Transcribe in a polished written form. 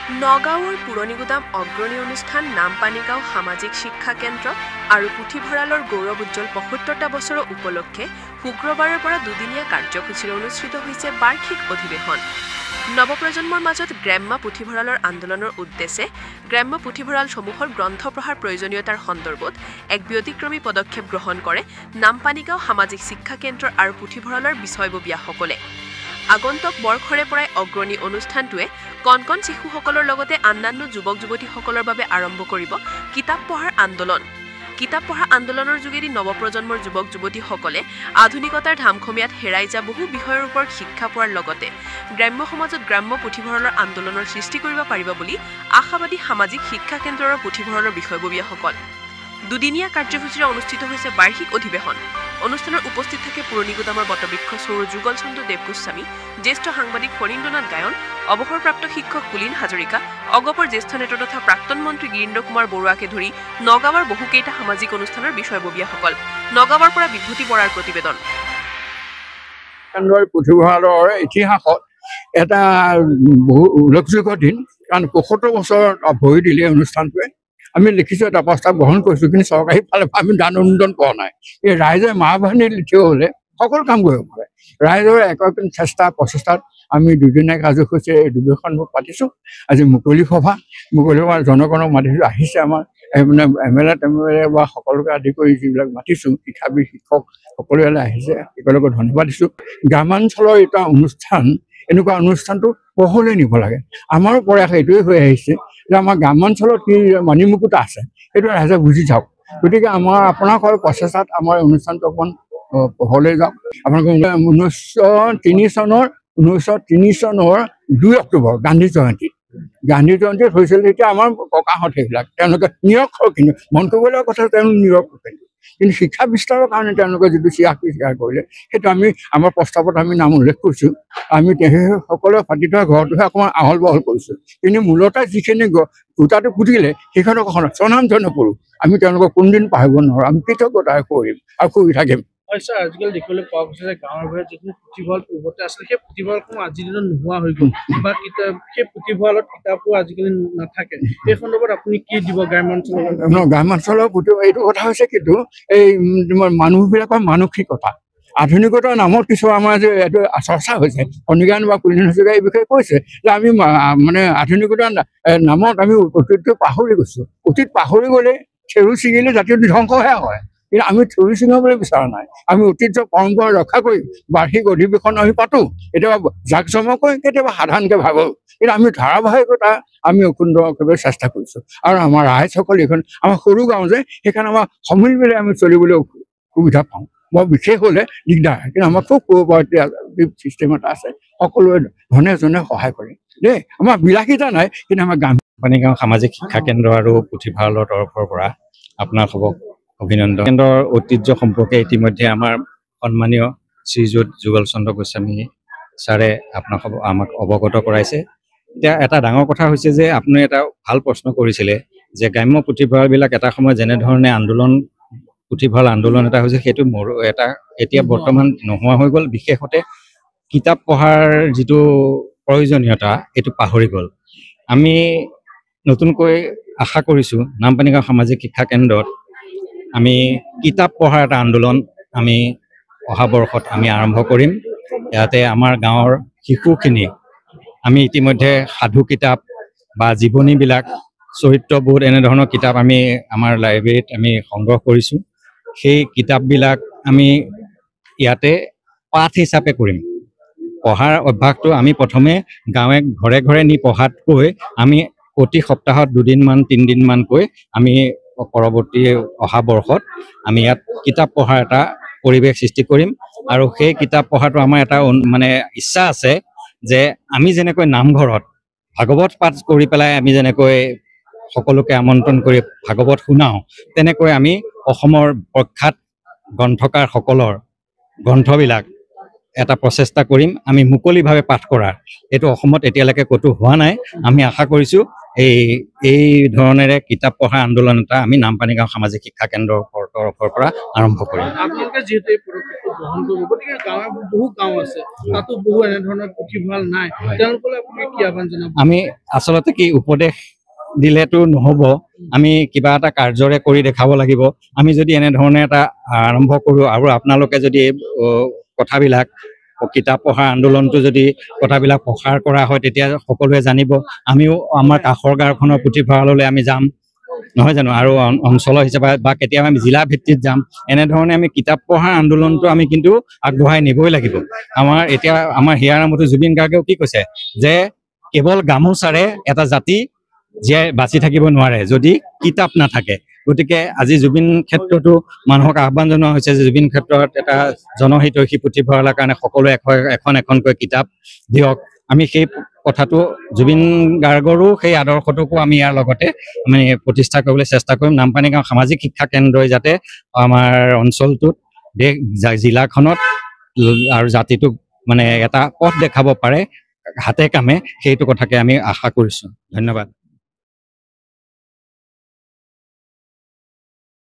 নগাঁৱৰ পুৰণিগুদাম অগ্ৰণী অনুষ্ঠান নামপানীগাঁও সামাজিক শিক্ষা কেন্দ্ৰ আৰু পুথিভঁৰালৰ গৌৰৱ উজ্জ্বল ৭৫টা বছৰ উপলক্ষে শুক্ৰবাৰৰ পৰা দুদিনীয়া কাৰ্যসূচীৰে অনুষ্ঠিত হৈছে বাৰ্ষিক অধিৱেশন। নৱপ্ৰজন্মৰ মাজত গ্ৰাম্য পুথিভঁৰালৰ আন্দোলনৰ উদ্দেশ্যে গ্ৰাম্য পুথিভঁৰালসমূহৰ গ্ৰন্থ পঢ়াৰ প্ৰয়োজনীয়তাৰ সন্দৰ্ভত এক ব্যতিক্ৰমী পদক্ষেপ গ্ৰহণ কৰে নামপানীগাঁও সামাজিক শিক্ষা কেন্দ্ৰ আৰু পুথিভঁৰালৰ বিষয়ববীয়াসকলে। আগন্তুক বৰ্ষৰে পৰাই অগ্ৰণী অনুষ্ঠানটোৱে কণ শিশুসকলৰ লগতে অন্যান্য যুৱক-যুৱতীসকলৰ বাবে আৰম্ভ কৰিব কিতাপ পঢ়াৰ আন্দোলন। কিতাপ পঢ়া আন্দোলনৰ যোগেদি নৱপ্ৰজন্মৰ যুৱক-যুৱতীসকলে আধুনিকতাৰ ধামখমীয়াত হেৰাই যোৱা বহু বিষয়ৰ ওপৰত শিক্ষা পোৱাৰ লগতে গ্ৰাম্য সমাজত গ্ৰাম্য পুথিভঁৰালৰ আন্দোলনৰ সৃষ্টি কৰিব পাৰিব বুলি আশাবাদী সামাজিক শিক্ষা কেন্দ্ৰৰ পুথিভঁৰালৰ বিষয়ববীয়াসকল। দুদিনীয়া কাৰ্যসূচীৰে অনুষ্ঠিত হৈছে বাৰ্ষিক অধিৱেশন। অনুষ্ঠানত উপস্থিত থাকে পুৰণিগুদামৰ বটবৃক্ষ চৌৰ যুগল চন্দ্ৰ দেৱ গোস্বামী, জ্যেষ্ঠ সাংবাদিক ফণীন্দ্ৰনাথ গায়ন, অৱসৰপ্ৰাপ্ত শিক্ষক কুলীন হাজৰিকা, অগপৰ জ্যেষ্ঠ নেতা তথা প্ৰাক্তন মন্ত্ৰী গিৰীন্দ্ৰ কুমাৰ বৰুৱাকে ধৰি নগাঁৱৰ বহুকেইটা সামাজিক অনুষ্ঠানৰ বিষয়ববীয়াসকল। নগাঁৱৰ পৰা বিভূতি বৰাৰ প্ৰতিবেদন। পুথিভঁৰালৰ ইতিহাসত এটা বহু উল্লেখযোগ্য দিন, কাৰণ ৭৫ বছৰ ভৰি দিলে অনুষ্ঠানটোৱে। আমি লিখিছোঁ, এটা প্ৰস্তাৱ গ্ৰহণ কৰিছোঁ, কিন্তু চৰকাৰী ফালে আমি দান অনুদান পোৱা নাই। এই ৰাইজে মাহ বান্ধি থিয় হ'লে সকলো কাম কৰিব পাৰে। ৰাইজৰ একদিন চেষ্টা প্ৰচেষ্টাত আমি দুদিনীয়া কাৰ্যসূচী এই অধিৱেশনবোৰ পাতিছোঁ। আজি মুকলি সভা জনগণক মাতিছোঁ, আহিছে আমাৰ মানে MLA বা সকলোকে আদি কৰি যিবিলাক মাতিছোঁ, শিক্ষাবিদ শিক্ষক সকলোৱে আহিছে, সকলোকে ধন্যবাদ দিছোঁ। গ্ৰামাঞ্চলৰ এটা অনুষ্ঠান, এনেকুৱা অনুষ্ঠানটো পোহৰলৈ নিব লাগে। আমাৰো প্ৰয়াস এইটোৱে হৈ আহিছে যে আমাৰ গ্ৰামাঞ্চলত কি মানিমুকুতা আছে সেইটো ৰাইজে বুজি যাওক। গতিকে আপোনালোকৰ প্ৰচেষ্টাত আমাৰ অনুষ্ঠানটো অকণমান পোহৰলৈ যাওক। আপোনালোকে 1903 চনৰ 2 অক্টোবৰ গান্ধী জয়ন্তীত হৈছিল। তেতিয়া আমাৰ ককাহঁত সেইবিলাক তেওঁলোকে নিৰক্ষৰ, কিন্তু মন কৰিবলগীয়া কথা তেওঁলোক নিৰক্ষৰ, কিন্তু শিক্ষা বিস্তাৰৰ কাৰণে তেওঁলোকে যিটো স্বীকাৰ কৰিলে সেইটো আমি আমাৰ প্ৰস্তাৱত আমি নাম উল্লেখ কৰিছোঁ। আমি সকলোৱে পাতি থোৱা ঘৰটোহে অকণমান আহল বহল কৰিছোঁ, কিন্তু মূলতঃ যিখিনি গোটাটো পুতিলে সেইখনক স্বনামধন্য কৰোঁ। আমি তেওঁলোকক কোনদিন পাহৰিব নোৱাৰোঁ। আমি কৃতজ্ঞতাৰে কৰিম আৰু কৰি থাকিম। হয় ছাৰ, আজিকালি দেখিবলৈ পোৱা গৈছে যে গাঁৱৰ ঘৰত যিখিনি পুথিভঁৰাল পূৰ্বতে আছিলে সেই পুথিভঁৰালসমূহ আজিৰ দিনত নোহোৱা হৈ গ'ল, বা সেই পুথিভঁৰালত কিতাপো আজিকালি নাথাকে। সেই সন্দৰ্ভত আপুনি কি দিব গ্ৰাম্যাঞ্চলৰ? গ্ৰাম্যাঞ্চলৰ এইটো কথা হৈছে, কিন্তু এই মানুহবিলাকৰ মানসিকতা আধুনিকতাৰ নামত কিছু আমাৰ যে এইটো চৰ্চা হৈছে, ফণীগান বা কুলীন হাজৰিকাই এই বিষয়ে কৈছে যে আমি মানে আধুনিকতাৰ নামত আমি অতীতটো পাহৰি গৈছোঁ। অতীত পাহৰি গ'লে থেৰু ছিঙিলে জাতীয় ধ্বংসহে হয়, কিন্তু আমি থৰি চিঙাবলৈ বিচৰা নাই। আমি ঐতিহ্য পৰম্পৰা ৰক্ষা কৰি বাৰ্ষিক অধিৱেশন আমি পাতোঁ, কেতিয়াবা জাকজমকৈ, কেতিয়াবা সাধাৰণকৈ ভাবোঁ, কিন্তু আমি ধাৰাবাহিকতা আমি সুন্দৰভাৱে চেষ্টা কৰিছোঁ। আৰু আমাৰ ৰাইজসকল এইখন আমাৰ সৰু গাঁও যে, সেইকাৰণে আমাৰ সমিল মিলাই আমি চলিবলৈ সুবিধা পাওঁ। বৰ বিশেষ হ'লে দিগদাৰ, কিন্তু আমাৰ খুব কোঅপাৰেটিভ চিষ্টেম এটা আছে, সকলোৱে ধনে জনে সহায় কৰে দেই। আমাৰ বিলাসিতা নাই, কিন্তু আমাৰ নামপানীগাঁও সামাজিক শিক্ষা কেন্দ্ৰ আৰু পুথিভঁৰালৰ তৰফৰ পৰা আপোনালোকক অভিনন্দন। কেন্দ্ৰৰ ঐতিহ্য সম্পৰ্কে ইতিমধ্যে আমাৰ সন্মানীয় শ্ৰীযুত যুগল চন্দ্ৰ গোস্বামী ছাৰে আমাক অৱগত কৰাইছে। এতিয়া এটা ডাঙৰ কথা হৈছে যে আপুনি এটা ভাল প্ৰশ্ন কৰিছিলে যে গ্ৰাম্য পুথিভঁৰালবিলাক এটা সময়ত যেনেধৰণে পুথিভঁৰাল আন্দোলন এটা হৈছে, সেইটো এতিয়া বৰ্তমান নোহোৱা হৈ গ'ল। বিশেষতে কিতাপ পঢ়াৰ যিটো প্ৰয়োজনীয়তা এইটো পাহৰি গ'ল। আমি নতুনকৈ আশা কৰিছোঁ নামপানীগাঁও সামাজিক শিক্ষা কেন্দ্ৰত আমি কিতাপ পঢ়াৰ এটা আন্দোলন আমি অহা বৰ্ষত আমি আৰম্ভ কৰিম। ইয়াতে আমাৰ গাঁৱৰ শিশুখিনি আমি ইতিমধ্যে সাধু কিতাপ বা জীৱনীবিলাক, চৰিত্ৰবোধ এনেধৰণৰ কিতাপ আমি আমাৰ লাইব্ৰেৰীত আমি সংগ্ৰহ কৰিছোঁ। সেই কিতাপবিলাক আমি ইয়াতে পাঠ হিচাপে কৰিম। পঢ়াৰ অভ্যাসটো আমি প্ৰথমে ঘৰে ঘৰে নি পঢ়াতকৈ আমি প্ৰতি সপ্তাহত 2 দিনমান 3 দিনমানকৈ আমি পৰৱৰ্তী অহা বৰ্ষত আমি ইয়াত কিতাপ পঢ়াৰ এটা পৰিৱেশ সৃষ্টি কৰিম। আৰু সেই কিতাপ পঢ়াটো আমাৰ এটা মানে ইচ্ছা আছে যে আমি যেনেকৈ নামঘৰত ভাগৱত পাঠ কৰি পেলাই আমি যেনেকৈ সকলোকে আমন্ত্ৰণ কৰি ভাগৱত শুনাওঁ, তেনেকৈ আমি অসমৰ প্ৰখ্যাত গ্ৰন্থকাৰসকলৰ গ্ৰন্থবিলাক এটা প্ৰচেষ্টা কৰিম আমি মুকলিভাৱে পাঠ কৰাৰ। এইটো অসমত এতিয়ালৈকে ক'তো হোৱা নাই। আমি আশা কৰিছোঁ এই ধৰণেৰে কিতাপ পঢ়া আন্দোলন এটা আমি নামপানীগাঁও সামাজিক শিক্ষা কেন্দ্ৰৰ ওপৰত তৰফৰ পৰা আৰম্ভ কৰিম। আপোনালোকে যিহেতু এই পদক্ষেপটো গ্ৰহণ কৰিব, গতিকে গাঁৱে বহু গাঁও আছে, তাতো বহু এনেধৰণৰ পুথিভঁৰাল নাই, তেওঁলোকলৈ আপুনি কি আহ্বান জনাব? আমি আচলতে কি উপদেশ দিলেতো নহ'ব, আমি কিবা এটা কাৰ্যৰে কৰি দেখাব লাগিব। আমি যদি এনেধৰণে এটা আৰম্ভ কৰোঁ আৰু আপোনালোকে যদি কথাবিলাক কিতাপ পঢ়াৰ আন্দোলনটো যদি কথাবিলাক প্ৰসাৰ কৰা হয়, তেতিয়া সকলোৱে জানিব। আমিও আমাৰ কাষৰ গাঁওখনৰ পুথিভঁৰাললৈ আমি যাম, নহয় জানো, আৰু অঞ্চলৰ হিচাপে বা কেতিয়াবা আমি জিলা ভিত্তিত যাম। এনেধৰণে আমি কিতাপ পঢ়াৰ আন্দোলনটো আমি কিন্তু আগবঢ়াই নিবই লাগিব। এতিয়া আমাৰ হিয়াৰ আমঠু জুবিন গাৰ্গেও কি কৈছে যে কেৱল গামোচাৰে এটা জাতি জীয়াই বাচি থাকিব নোৱাৰে যদি কিতাপ নাথাকে। গতিকে আজি জুবিন ক্ষেত্ৰতো মানুহক আহ্বান জনোৱা হৈছে যে জুবিন ক্ষেত্ৰত এটা জনহিতৈষী পুথিভঁৰালৰ কাৰণে সকলোৱে এখন এখনকৈ কিতাপ দিয়ক। আমি সেই কথাটো জুবিন গাৰ্গৰো সেই আদৰ্শটোকো আমি ইয়াৰ লগতে আমি প্ৰতিষ্ঠা কৰিবলৈ চেষ্টা কৰিম। নামপানী গাঁও সামাজিক শিক্ষা কেন্দ্ৰই যাতে আমাৰ অঞ্চলটোত জিলাখনত আৰু জাতিটোক মানে এটা পথ দেখাব পাৰে হাতে কামে, সেইটো কথাকে আমি আশা কৰিছোঁ। ধন্যবাদ।